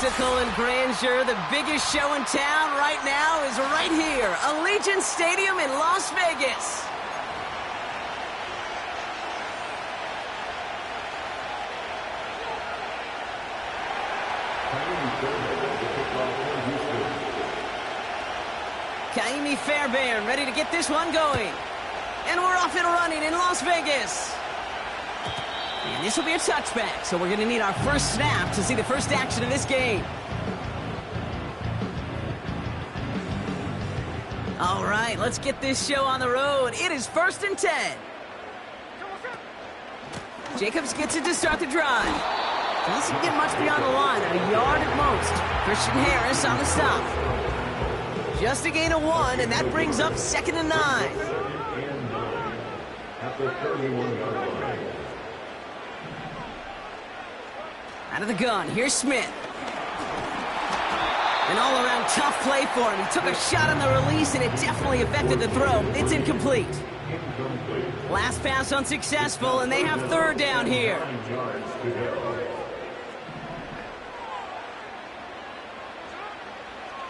spectacle and grandeur. The biggest show in town right now is right here, Allegiant Stadium in Las Vegas. Kaimi Fairbairn ready to get this one going. And we're off and running in Las Vegas. And this will be a touchback, so we're going to need our first snap to see the first action of this game. All right, let's get this show on the road. It is 1st and 10. Jacobs gets it to start the drive. Doesn't get much beyond the line, a yard at most. Christian Harris on the stop. Just a gain of 1, and that brings up 2nd and 9. Out of the gun, here's Smith. An all-around tough play for him. He took a shot on the release, and it definitely affected the throw. It's incomplete. Last pass unsuccessful, and they have 3rd down here.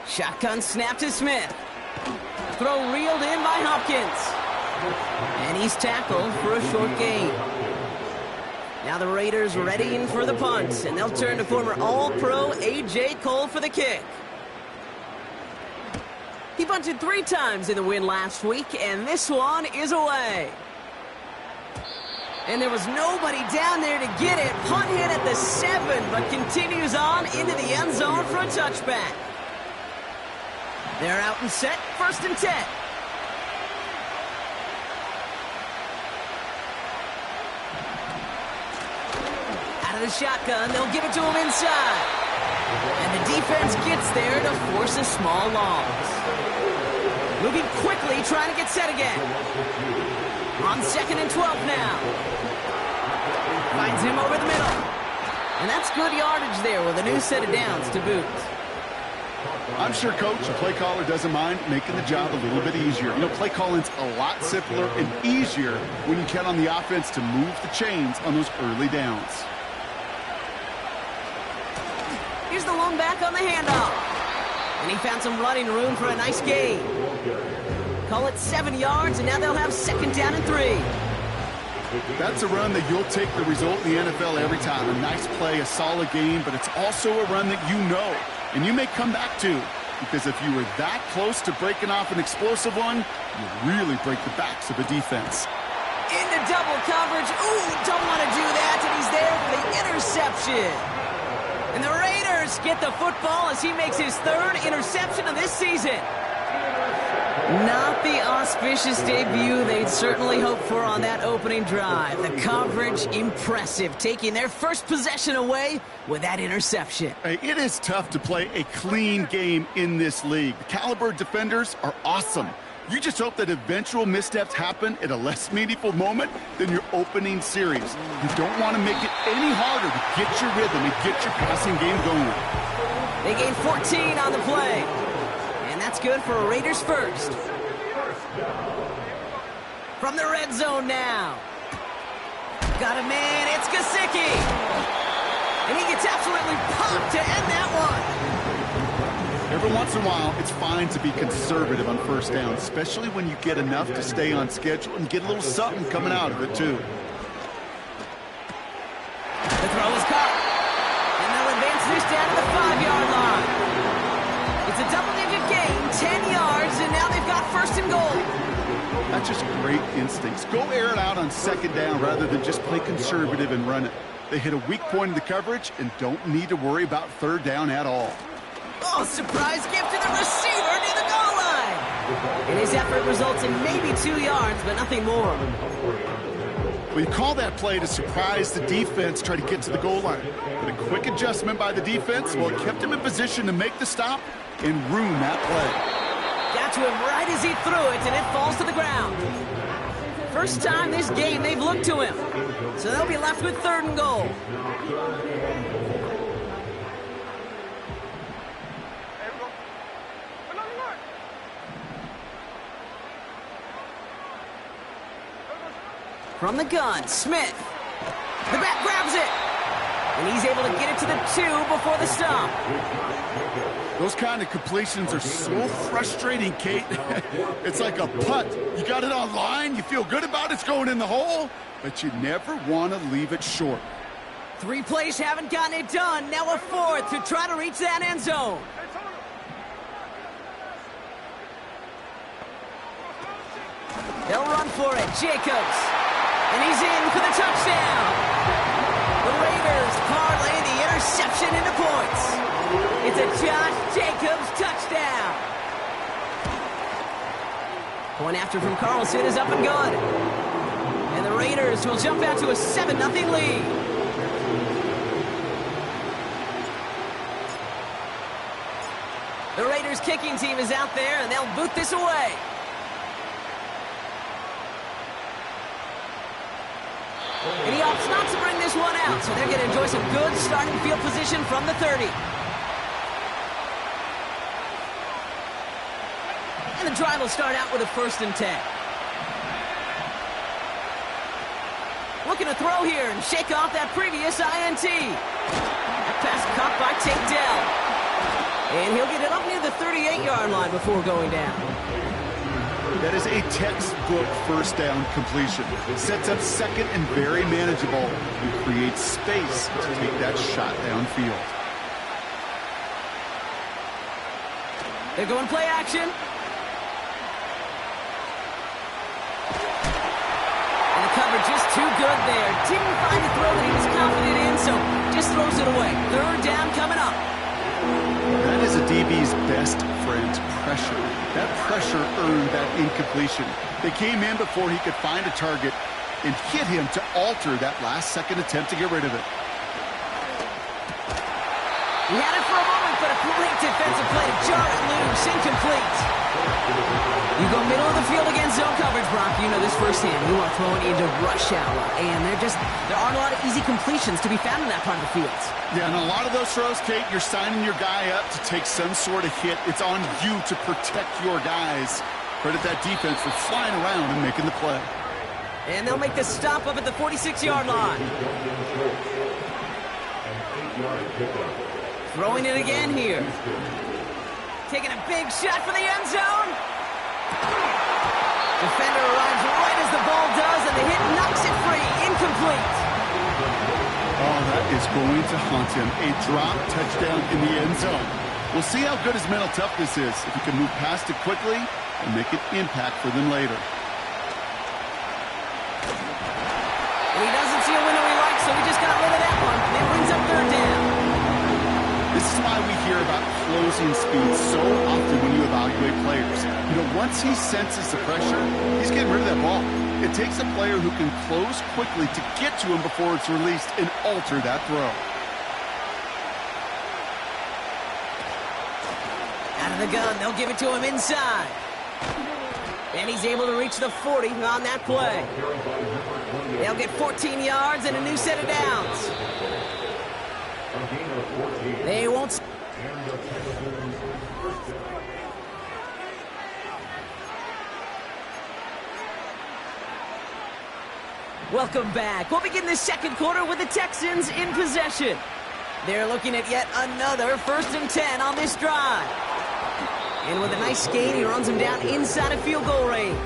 Shotgun snap to Smith. Throw reeled in by Hopkins. And he's tackled for a short gain. Now the Raiders readying for the punt, and they'll turn to former All-Pro A.J. Cole for the kick. He punted 3 times in the win last week, and this one is away. And there was nobody down there to get it. Punt hit at the 7, but continues on into the end zone for a touchback. They're out and set, 1st and 10. Out of the shotgun, they'll give it to him inside. And the defense gets there to force a small loss. Moving quickly, trying to get set again. On 2nd and 12 now. Finds him over the middle. And that's good yardage there with a new set of downs to boot. I'm sure Coach, the play caller, doesn't mind making the job a little bit easier. You know, play calling's a lot simpler and easier when you count on the offense to move the chains on those early downs. Here's the lone back on the handoff. And he found some running room for a nice gain. Call it 7 yards, and now they'll have 2nd down and 3. That's a run that you'll take the result in the NFL every time. A nice play, a solid game, but it's also a run that you know and you may come back to, because if you were that close to breaking off an explosive one, you really break the backs of a defense. Into double coverage. Ooh, don't want to do that, and he's there for the interception. And the Raiders get the football as he makes his 3rd interception of this season. Not the auspicious debut they'd certainly hoped for on that opening drive. The coverage, impressive, taking their first possession away with that interception. Hey, it is tough to play a clean game in this league. The caliber defenders are awesome. You just hope that eventual missteps happen at a less meaningful moment than your opening series. You don't want to make it any harder to get your rhythm and get your passing game going. They gain 14 on the play. And that's good for a Raiders first. From the red zone now. Got a man, it's Gesicki. And he gets absolutely pumped to end that one. Every once in a while, it's fine to be conservative on 1st down, especially when you get enough to stay on schedule and get a little something coming out of it, too. The throw is caught. And they'll advance this down to the 5-yard line. It's a double-digit gain, 10 yards, and now they've got 1st and goal. That's just great instincts. Go air it out on 2nd down rather than just play conservative and run it. They hit a weak point in the coverage and don't need to worry about 3rd down at all. Oh, surprise gift to the receiver near the goal line. And his effort results in maybe 2 yards, but nothing more. Well, you call that play to surprise the defense, try to get to the goal line. But a quick adjustment by the defense, well, it kept him in position to make the stop and ruin that play. Got to him right as he threw it, and it falls to the ground. First time this game they've looked to him. So they'll be left with 3rd and goal. From the gun, Smith. The back grabs it. And he's able to get it to the 2 before the stop. Those kind of completions are so frustrating, Kate. It's like a putt. You got it on line, you feel good about it, it's going in the hole, but you never want to leave it short. 3 plays haven't gotten it done. Now a 4th to try to reach that end zone. They'll run for it. Jacobs. And he's in for the touchdown. The Raiders parlay the interception into points. It's a Josh Jacobs touchdown. Point after from Carlson is up and good. And the Raiders will jump out to a 7-0 lead. The Raiders kicking team is out there, and they'll boot this away. And he opts not to bring this one out, so they're going to enjoy some good starting field position from the 30. And the drive will start out with a 1st and 10. Looking to throw here and shake off that previous INT. That pass caught by Tate Dell. And he'll get it up near the 38-yard line before going down. That is a textbook 1st down completion. Sets up 2nd and very manageable and creates space to take that shot downfield. They're going play action. And the coverage is too good there. Didn't find the throw that he was confident in, so just throws it away. 3rd down coming up. That is a DB's best friend, pressure. That pressure earned that incompletion. They came in before he could find a target and hit him to alter that last-second attempt to get rid of it. He had it for a moment, but a great defensive play to jar it loose. Incomplete. You go middle of the field against zone coverage, Brock. You know this firsthand. You are throwing into rush hour, and there aren't a lot of easy completions to be found in that part of the field. Yeah, and a lot of those throws, Kate, you're signing your guy up to take some sort of hit. It's on you to protect your guys. Credit that defense for flying around and making the play. And they'll make the stop up at the 46-yard line. Throwing it again here. Taking a big shot for the end zone. Defender arrives right as the ball does, and the hit knocks it free. Incomplete. Oh, that is going to haunt him. A drop touchdown in the end zone. We'll see how good his mental toughness is, if he can move past it quickly and make an impact for them later. And he doesn't see a window he likes, so he just got rid of that one. And it brings up 3rd down. This is why we hear about closing speed so often when you evaluate players. You know, once he senses the pressure, he's getting rid of that ball. It takes a player who can close quickly to get to him before it's released and alter that throw. Out of the gun, they'll give it to him inside. And he's able to reach the 40 on that play. They'll get 14 yards and a new set of downs. They won't... Welcome back. We'll begin the 2nd quarter with the Texans in possession. They're looking at yet another 1st and 10 on this drive. And with a nice gain, he runs him down inside of field goal range.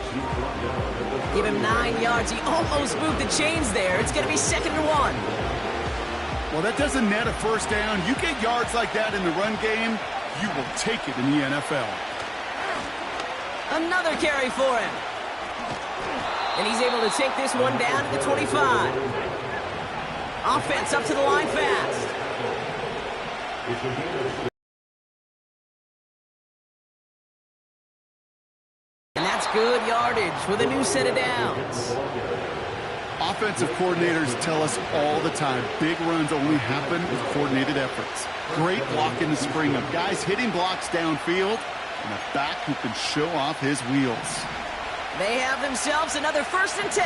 Give him 9 yards. He almost moved the chains there. It's going to be 2nd and 1. Well, that doesn't net a 1st down. You get yards like that in the run game, you will take it in the NFL. Another carry for him. And he's able to take this one down to the 25. Offense up to the line fast. And that's good yardage with a new set of downs. Offensive coordinators tell us all the time, big runs only happen with coordinated efforts. Great block in the spring of guys hitting blocks downfield and a back who can show off his wheels. They have themselves another 1st and 10.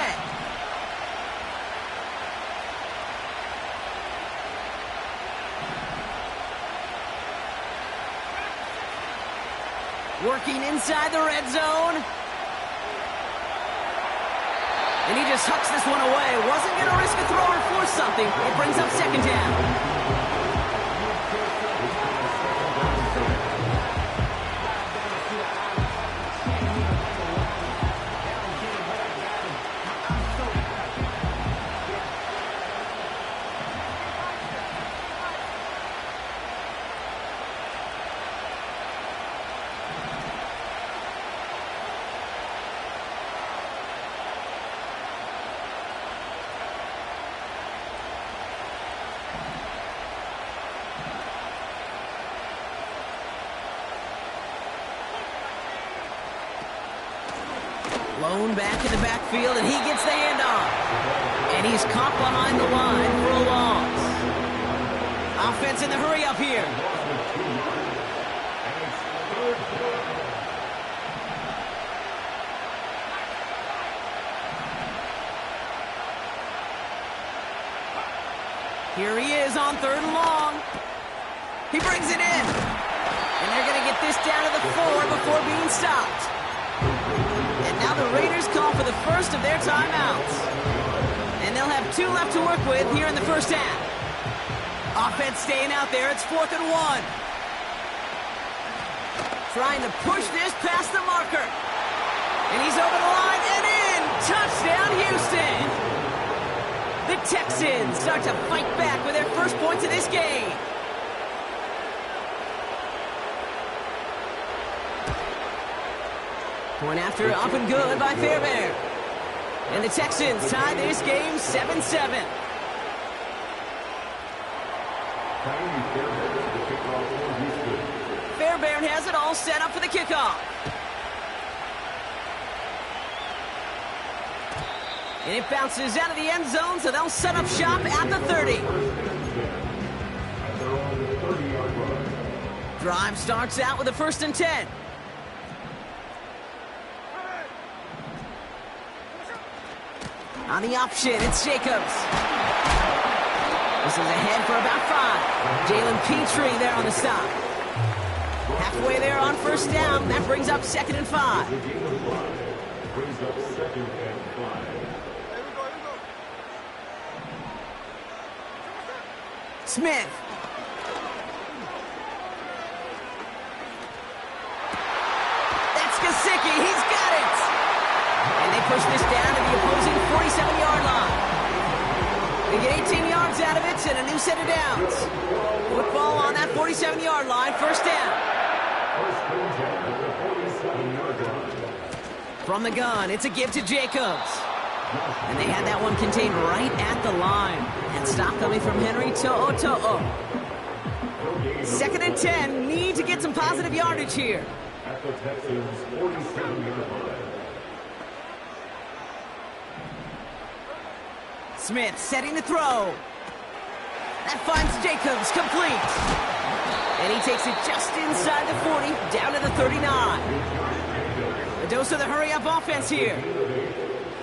Working inside the red zone. And he just hucks this one away. Wasn't going to risk a throw or force something. It brings up second down. Blown back in the backfield, and he gets the handoff. And he's caught behind the line for a loss. Offense in the hurry up here. Here he is on 3rd and long. He brings it in. And they're going to get this down to the 4 before being stopped. And now the Raiders call for the first of their timeouts. And they'll have 2 left to work with here in the first half. Offense staying out there. It's 4th and 1. Trying to push this past the marker. And he's over the line and in. Touchdown, Houston. The Texans start to fight back with their first points of this game. Point after up and good by Fairbairn. And the Texans tie this game 7-7. Fairbairn has it all set up for the kickoff. And it bounces out of the end zone, so they'll set up shop at the 30. Drive starts out with a 1st and 10. On the option, it's Jacobs. This is ahead for about 5. Jalen Petrie there on the stop. Halfway there on 1st down. That brings up 2nd and 5. Smith. That's Gesicki. He's got it. And they push this down to the opposing 47-yard line. They get 18 yards out of it and a new set of downs. Football on that 47-yard line, 1st down. From the gun, it's a give to Jacobs. And they had that one contained right at the line. And stop coming from Henry To'o. 2nd and 10, need to get some positive yardage here. At the Texans' 47-yard line. Smith setting the throw. That finds Jacobs complete. And he takes it just inside the 40, down to the 39. A dose of the hurry-up offense here.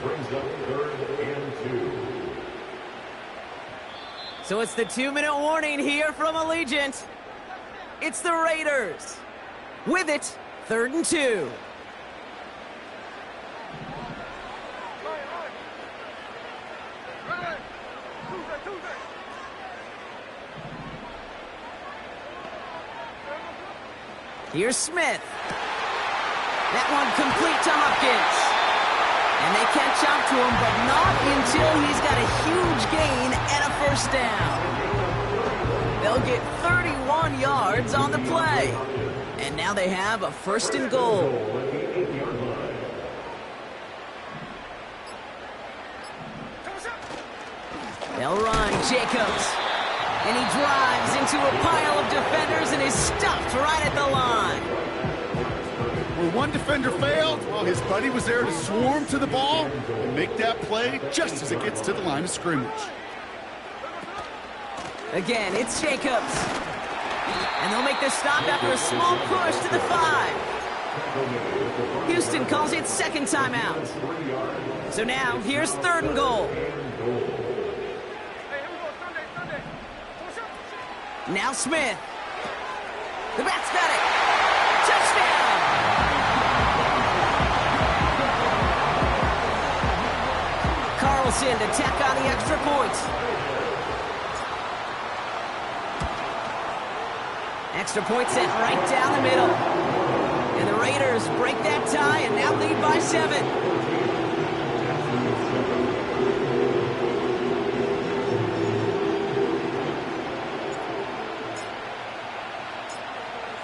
Brings up 3rd and 2. So it's the 2-minute warning here from Allegiant. It's the Raiders. With it, 3rd and 2. Here's Smith. That one complete to Hopkins. And they catch up to him, but not until he's got a huge gain and a 1st down. They'll get 31 yards on the play. And now they have a 1st and goal. They'll run Jacobs. And he drives into a pile of defenders and is stopped right at the line. Where one defender failed, well, his buddy was there to swarm to the ball and make that play just as it gets to the line of scrimmage. Again, it's Jacobs. And they'll make the stop after a small push to the 5. Houston calls it 2nd timeout. So now, here's 3rd and goal. Now Smith. The back's got it. Touchdown! Wilson to tack on the extra point. Extra point sent right down the middle. And the Raiders break that tie and now lead by 7.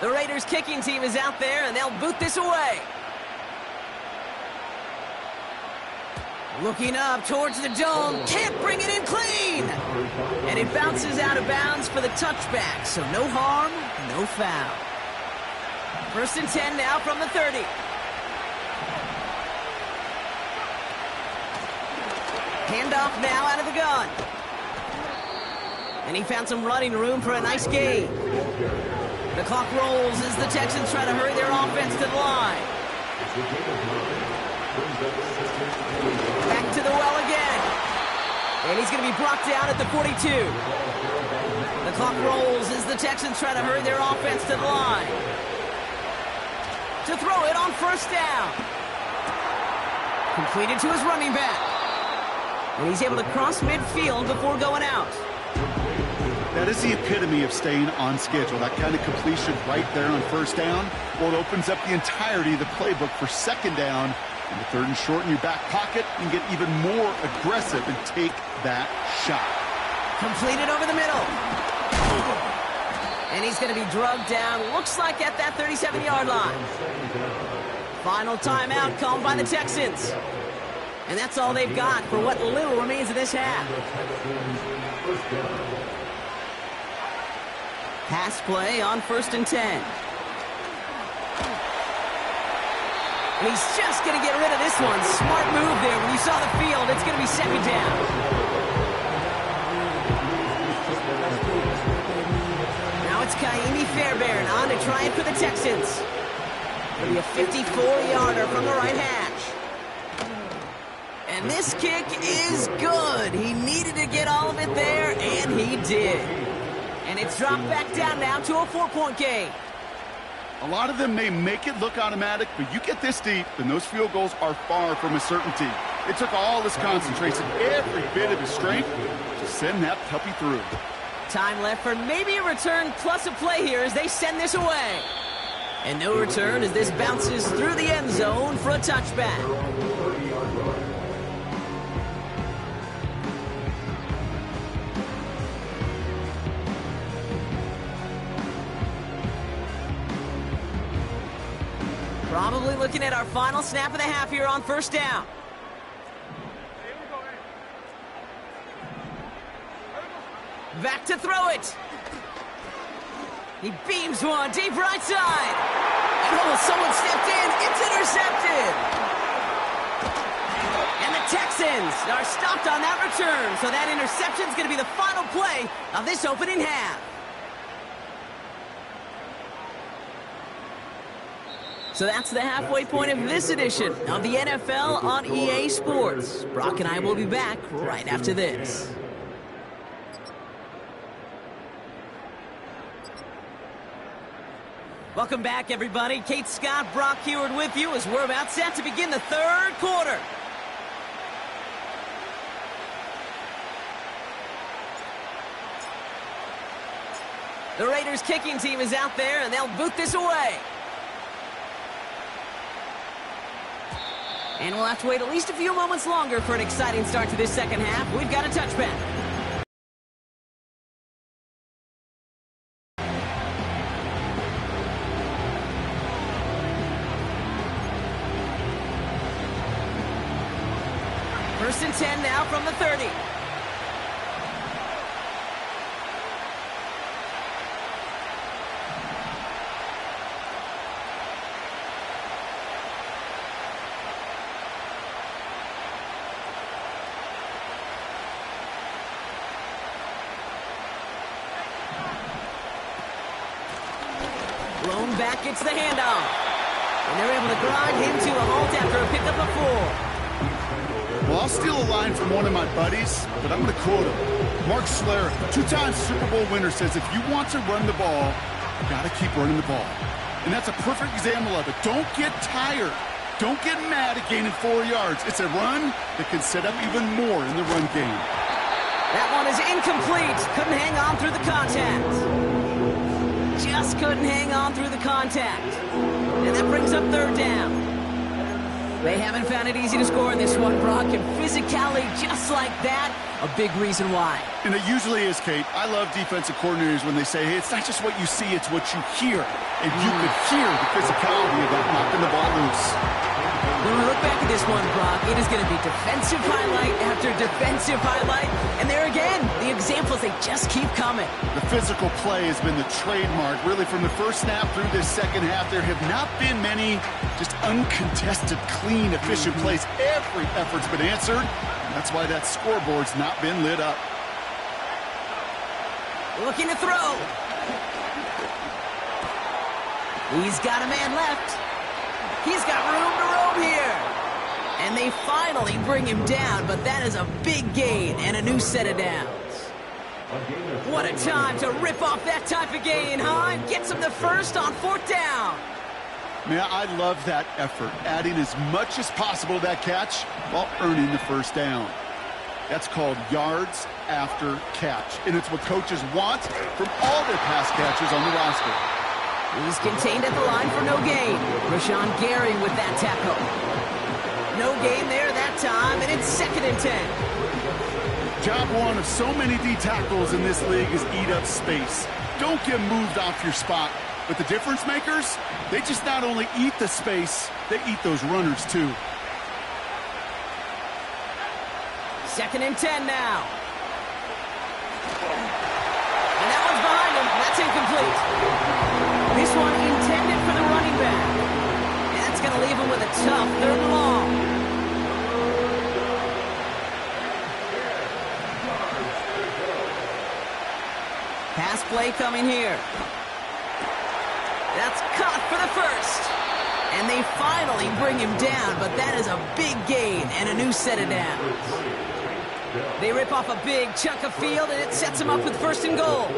The Raiders kicking team is out there, and they'll boot this away. Looking up towards the dome, can't bring it in clean. And it bounces out of bounds for the touchback, so no harm, no foul. 1st and 10 now from the 30. Handoff now out of the gun. And he found some running room for a nice gain. The clock rolls as the Texans try to hurry their offense to the line. Back to the well again. And he's going to be brought down at the 42. The clock rolls as the Texans try to hurry their offense to the line. To throw it on 1st down. Completed to his running back. And he's able to cross midfield before going out. That is the epitome of staying on schedule. That kind of completion right there on 1st down. Well, it opens up the entirety of the playbook for 2nd down. And the 3rd and short in your back pocket, you can get even more aggressive and take that shot. Completed over the middle. And he's going to be drugged down, looks like at that 37-yard line. Final timeout called by the Texans. And that's all they've got for what little remains of this half. Pass play on 1st and 10. And he's just going to get rid of this one. Smart move there. When you saw the field, it's going to be 2nd down. Now it's Kaimi Fairbairn on to try it for the Texans. It'll be a 54-yarder from the right hash. And this kick is good. He needed to get all of it there, and he did. And it's dropped back down now to a 4-point game. A lot of them may make it look automatic, but you get this deep, and those field goals are far from a certainty. It took all his concentration, every bit of his strength, to send that puppy through. Time left for maybe a return plus a play here as they send this away. And no return as this bounces through the end zone for a touchback. Probably looking at our final snap of the half here on 1st down. Back to throw it. He beams one deep right side. Oh, someone stepped in. It's intercepted. And the Texans are stopped on that return. So that interception is going to be the final play of this opening half. So that's the halfway point of this edition of the NFL on EA Sports. Brock and I will be back right after this. Welcome back, everybody. Kate Scott, Brock Heward with you as we're about set to begin the 3rd quarter. The Raiders kicking team is out there, and they'll boot this away. And we'll have to wait at least a few moments longer for an exciting start to this 2nd half. We've got a touchback. First and 10 now from the 30. Blown back gets the handoff. And they're able to grind him to a halt after a pickup of 4. Well, I'll steal a line from one of my buddies, but I'm going to quote him. Mark Schlereth, 2-time Super Bowl winner, says if you want to run the ball, you got to keep running the ball. And that's a perfect example of it. Don't get tired. Don't get mad at gaining 4 yards. It's a run that can set up even more in the run game. That one is incomplete. Couldn't hang on through the contact. Just couldn't hang on through the contact. And that brings up third down. They haven't found it easy to score in this one, Brock, and physicality just like that, a big reason why. And it usually is, Kate. I love defensive coordinators when they say, hey, it's not just what you see, it's what you hear. And you could hear the physicality of that knocking the ball loose. When we look back at this one, Brock, it is going to be defensive highlight after defensive highlight. And there again, the examples, they just keep coming. The physical play has been the trademark. Really, from the first snap through this second half, there have not been many just uncontested, clean, efficient plays. Every effort's been answered. That's why that scoreboard's not been lit up. Looking to throw. He's got a man left. He's got room to roam here. And they finally bring him down, but that is a big gain and a new set of downs. What a time to rip off that type of gain, huh? Gets him the first on 4th down. Man, I love that effort, adding as much as possible to that catch while earning the first down. That's called yards after catch, and it's what coaches want from all their pass catchers on the roster. He's contained at the line for no gain. Rashawn Gary with that tackle. No gain there that time, and it's 2nd and 10. Job one of so many D tackles in this league is eat up space. Don't get moved off your spot. But the difference makers, they just not only eat the space, they eat those runners too. 2nd and 10 now. And that one's behind him. That's incomplete. This one intended for the running back. And that's going to leave him with a tough 3rd and long. Pass play coming here. That's caught for the first. And they finally bring him down, but that is a big gain and a new set of downs. They rip off a big chunk of field, and it sets him up with 1st and goal.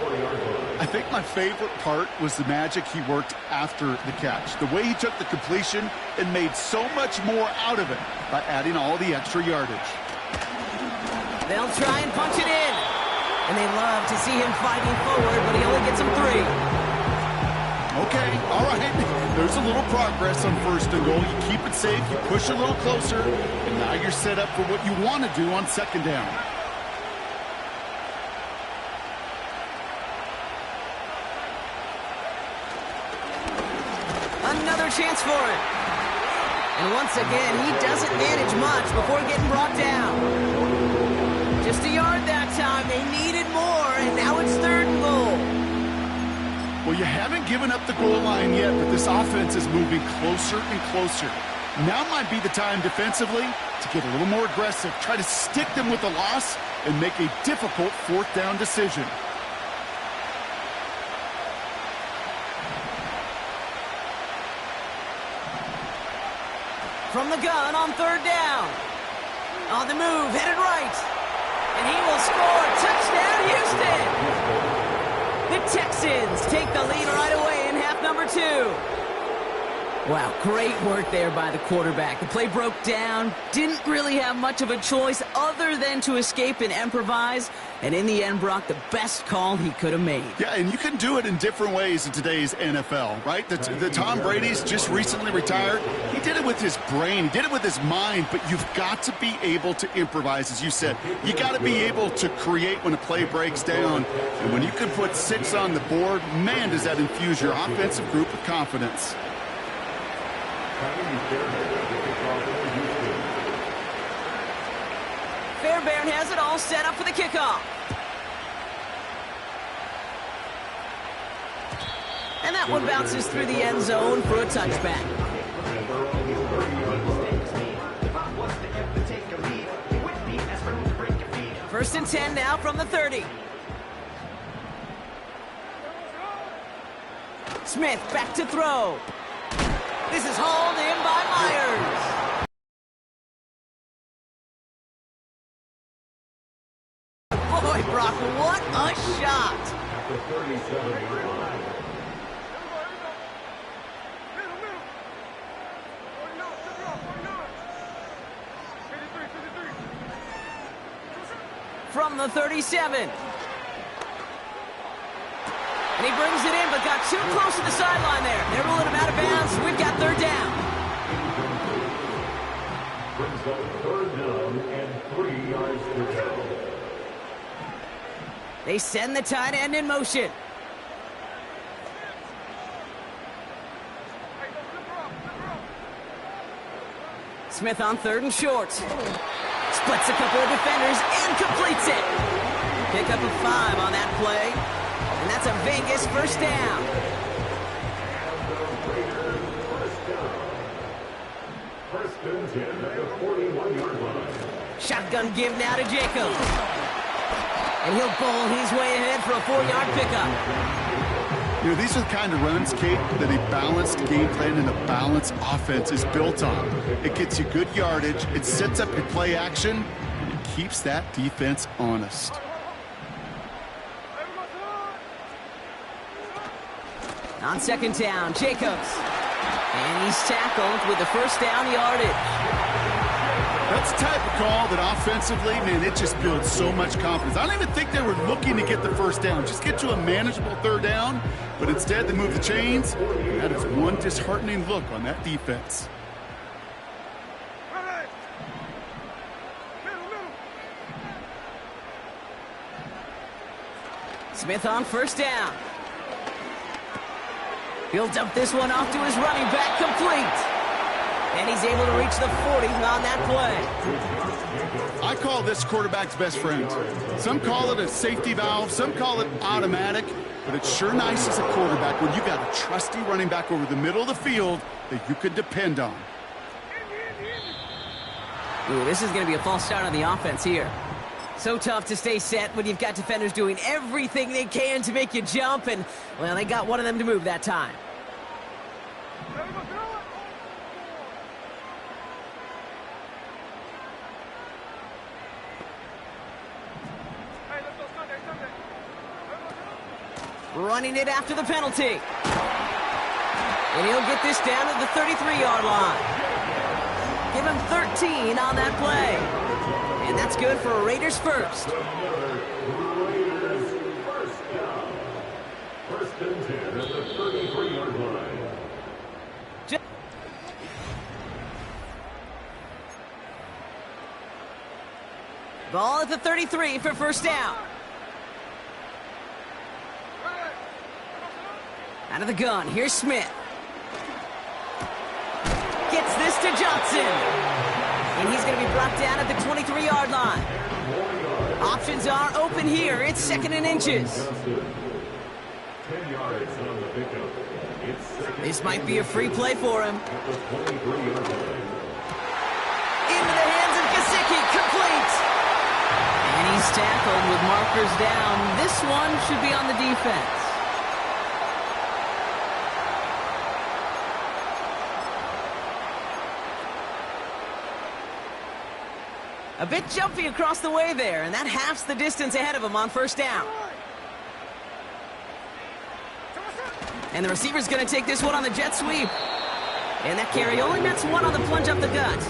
I think my favorite part was the magic he worked after the catch. The way he took the completion and made so much more out of it by adding all the extra yardage. They'll try and punch it in. And they love to see him fighting forward, but he only gets them 3. Okay, all right. There's a little progress on 1st and goal. You keep it safe, you push a little closer, and now you're set up for what you want to do on 2nd down. Another chance for it. And once again, he doesn't manage much before getting brought down. Just a yard that time. They needed more, and now it's 3rd and goal. Well, you haven't given up the goal line yet, but this offense is moving closer and closer. Now might be the time defensively to get a little more aggressive, try to stick them with the loss, and make a difficult 4th down decision. From the gun on 3rd down. On the move, headed right. And he will score. Touchdown, Houston! The Texans take the lead right away in half number 2. Wow, great work there by the quarterback. The play broke down, didn't really have much of a choice other than to escape and improvise. And in the end, Brock, the best call he could have made. Yeah, and you can do it in different ways in today's NFL, right? The Tom Brady's just recently retired. He did it with his brain. He did it with his mind, but you've got to be able to improvise, as you said. You got to be able to create when a play breaks down. And when you can put 6 on the board, man, does that infuse your offensive group with confidence. Fairbairn has it all set up for the kickoff. And that one bounces through the end zone for a touchback. First and 10 now from the 30. Smith back to throw. This is hauled in by Myers. Boy, Brock, what a shot. from the 37. And he brings it in, but got too close to the sideline there. They're ruling him out of bounds. We've got third down. Brings up third down and 3 yards to go. They send the tight end in motion. Smith on third and short. Splits a couple of defenders and completes it. Pick up a 5 on that play. And that's a Vegas first down. First and 10 at the 41-yard line. Shotgun give now to Jacobs. And he'll bowl his way ahead for a 4-yard pickup. You know, these are the kind of runs, Kate, that a balanced game plan and a balanced offense is built on. It gets you good yardage, it sets up your play action, and keeps that defense honest. On second down, Jacobs. And he's tackled with the first down yardage. That's the type of call that offensively, man, it just builds so much confidence. I don't even think they were looking to get the first down. Just get to a manageable third down, but instead they move the chains. And that is one disheartening look on that defense. Smith on first down. He'll dump this one off to his running back, complete. And he's able to reach the 40 on that play. I call this quarterback's best friend. Some call it a safety valve, some call it automatic, but it's sure nice as a quarterback when you got a trusty running back over the middle of the field that you could depend on. Ooh, this is going to be a false start on the offense here. So tough to stay set when you've got defenders doing everything they can to make you jump, and, well, they got one of them to move that time. Running it after the penalty. And he'll get this down to the 33-yard line. Give him 13 on that play. And that's good for a Raiders first. Raiders first down. First and 10 at the 33-yard line. Ball at the 33 for first down. Out of the gun, here's Smith. Gets this to Johnson. And he's going to be brought down at the 23-yard line. Options are open here. It's second and inches. 10 yards on the pickup. This might be a free play for him. At the 23-yard line. Into the hands of Gesicki, complete. And he's tackled with markers down. This one should be on the defense. A bit jumpy across the way there, and that halves the distance ahead of him on first down. And the receiver's going to take this one on the jet sweep. And that carry only nets one on the plunge up the gut.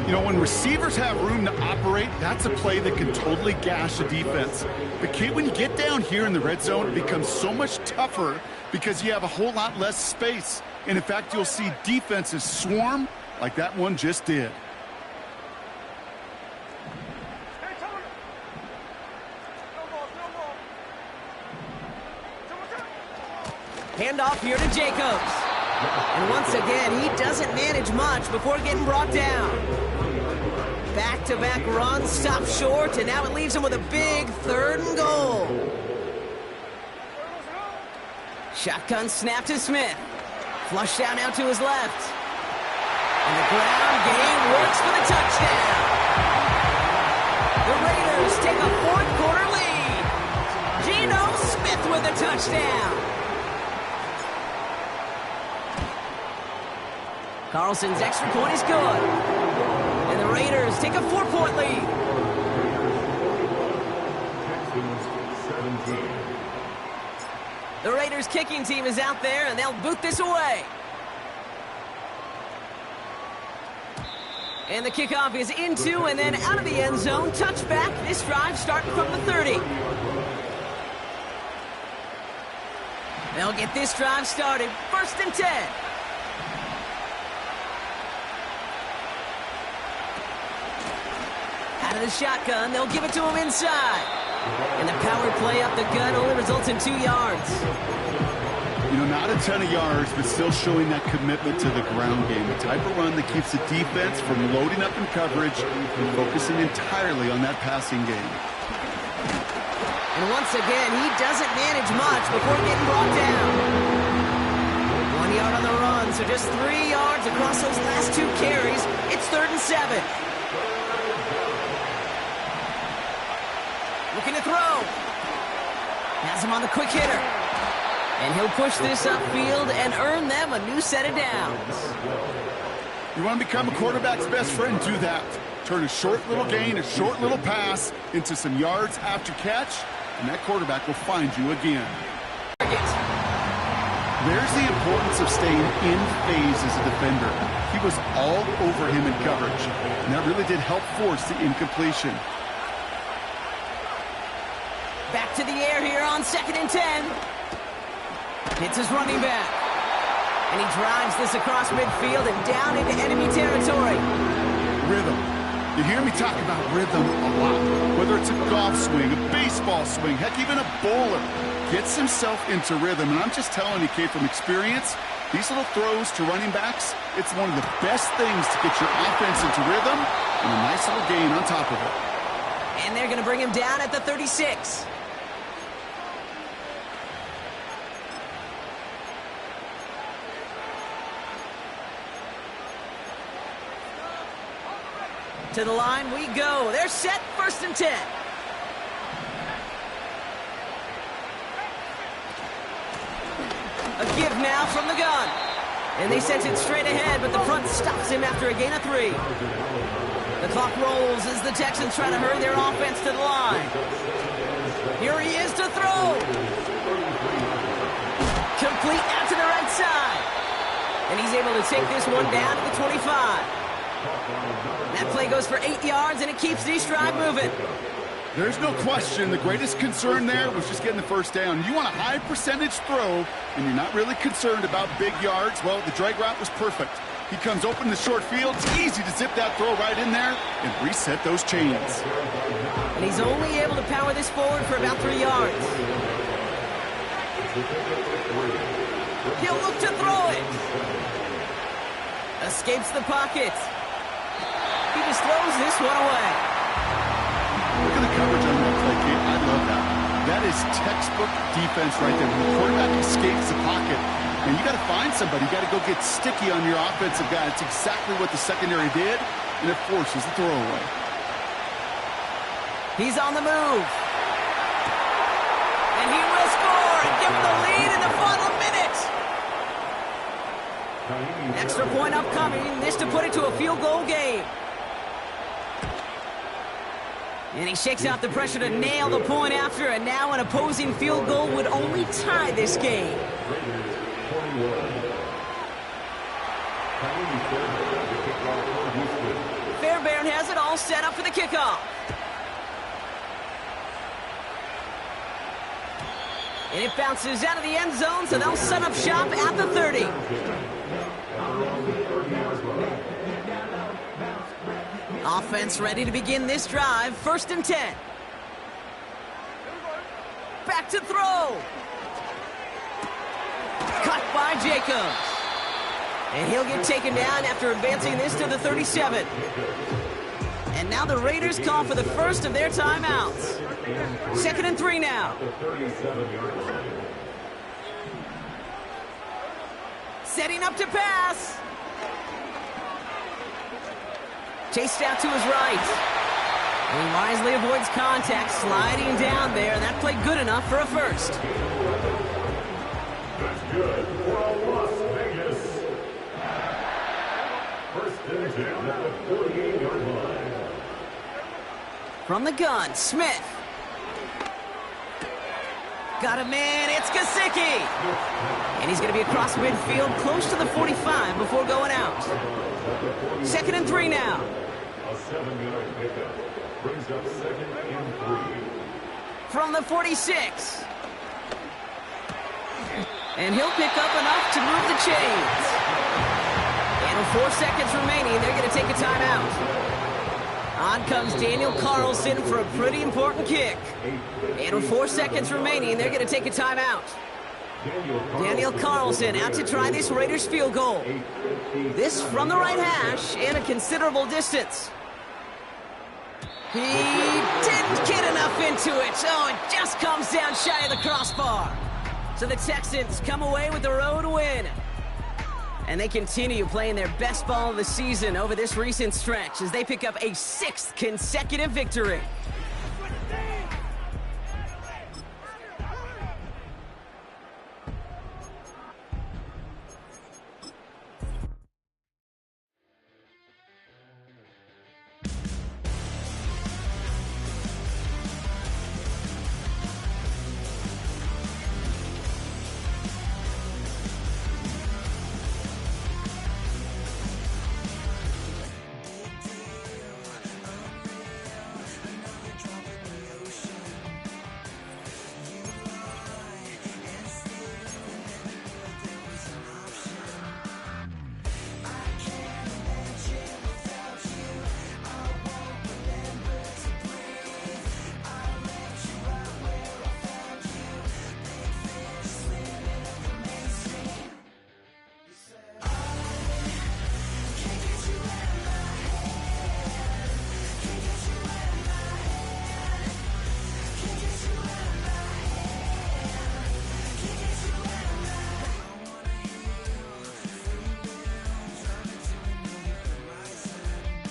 You know, when receivers have room to operate, that's a play that can totally gash a defense. But, Kate, when you get down here in the red zone, it becomes so much tougher because you have a whole lot less space. And, in fact, you'll see defenses swarm like that one just did. Handoff here to Jacobs. And once again, he doesn't manage much before getting brought down. Back-to-back runs, stop short, and now it leaves him with a big third and goal. Shotgun snap to Smith. Flush down out to his left. And the ground game works for the touchdown. The Raiders take a fourth-quarter lead. Geno Smith with a touchdown. Carlson's extra point is good. And the Raiders take a 4-point lead. Texans 17. The Raiders kicking team is out there, and they'll boot this away. And the kickoff is into and then out of the end zone. Touchback. This drive starting from the 30. They'll get this drive started. 1st and 10. Out of the shotgun, they'll give it to him inside. And the power play up the gut only results in 2 yards. You know, not a ton of yards, but still showing that commitment to the ground game. The type of run that keeps the defense from loading up in coverage and focusing entirely on that passing game. And once again, he doesn't manage much before getting brought down. 1 yard on the run, so just 3 yards across those last 2 carries. It's 3rd and 7. Looking to throw. Has him on the quick hitter. And he'll push this upfield and earn them a new set of downs. You want to become a quarterback's best friend? Do that. Turn a short little gain, a short little pass into some yards after catch, and that quarterback will find you again. There's the importance of staying in phase as a defender. He was all over him in coverage, and that really did help force the incompletion. Back to the air here on 2nd and 10. Hits his running back. And he drives this across midfield and down into enemy territory. Rhythm. You hear me talk about rhythm a lot. Whether it's a golf swing, a baseball swing, heck, even a bowler gets himself into rhythm. And I'm just telling you, kid, from experience, these little throws to running backs, it's one of the best things to get your offense into rhythm and a nice little gain on top of it. And they're going to bring him down at the 36. To the line we go. They're set. 1st and 10. A give now from the gun. And they sent it straight ahead, but the front stops him after a gain of 3. The clock rolls as the Texans try to hurry their offense to the line. Here he is to throw. Complete out to the right side. And he's able to take this one down to the 25. That play goes for 8 yards, and it keeps this drive moving. There's no question the greatest concern there was just getting the 1st down. You want a high percentage throw, and you're not really concerned about big yards. Well, the drag route was perfect. He comes open in the short field. It's easy to zip that throw right in there and reset those chains. And he's only able to power this forward for about 3 yards. He'll look to throw it. Escapes the pocket. He just throws this one away. Look at the coverage on that play, Kate. I love that. That is textbook defense right there. When the quarterback escapes the pocket, and you got to find somebody. You got to go get sticky on your offensive guy. It's exactly what the secondary did, and it forces the throwaway. He's on the move. And he will score and give him the lead in the final minute. Extra point upcoming. This to put it to a field goal game. And he shakes out the pressure to nail the point after, and now an opposing field goal would only tie this game. Fairbairn has it all set up for the kickoff. And it bounces out of the end zone, so they'll set up shop at the 30. Offense ready to begin this drive. 1st and 10. Back to throw. Cut by Jacobs. And he'll get taken down after advancing this to the 37. And now the Raiders call for the first of their timeouts. 2nd and 3 now. Setting up to pass. Chased out to his right. And he wisely avoids contact, sliding down there. And that played good enough for a first. That's good for a Las Vegas. 1st and 10 at the 48-yard line. From the gun, Smith. Got a man, it's Gesicki. And he's going to be across midfield, close to the 45 before going out. 2nd and 3 now. A 7-yard pickup. Brings up 2nd and 3. From the 46. And he'll pick up enough to move the chains. And with 4 seconds remaining, they're going to take a timeout. On comes Daniel Carlson for a pretty important kick. And with 4 seconds remaining, they're going to take a timeout. Daniel Carlson out to try this Raiders field goal. This from the right hash and a considerable distance. He didn't get enough into it. Oh, it just comes down shy of the crossbar. So the Texans come away with the road win. And they continue playing their best ball of the season over this recent stretch as they pick up a 6th consecutive victory.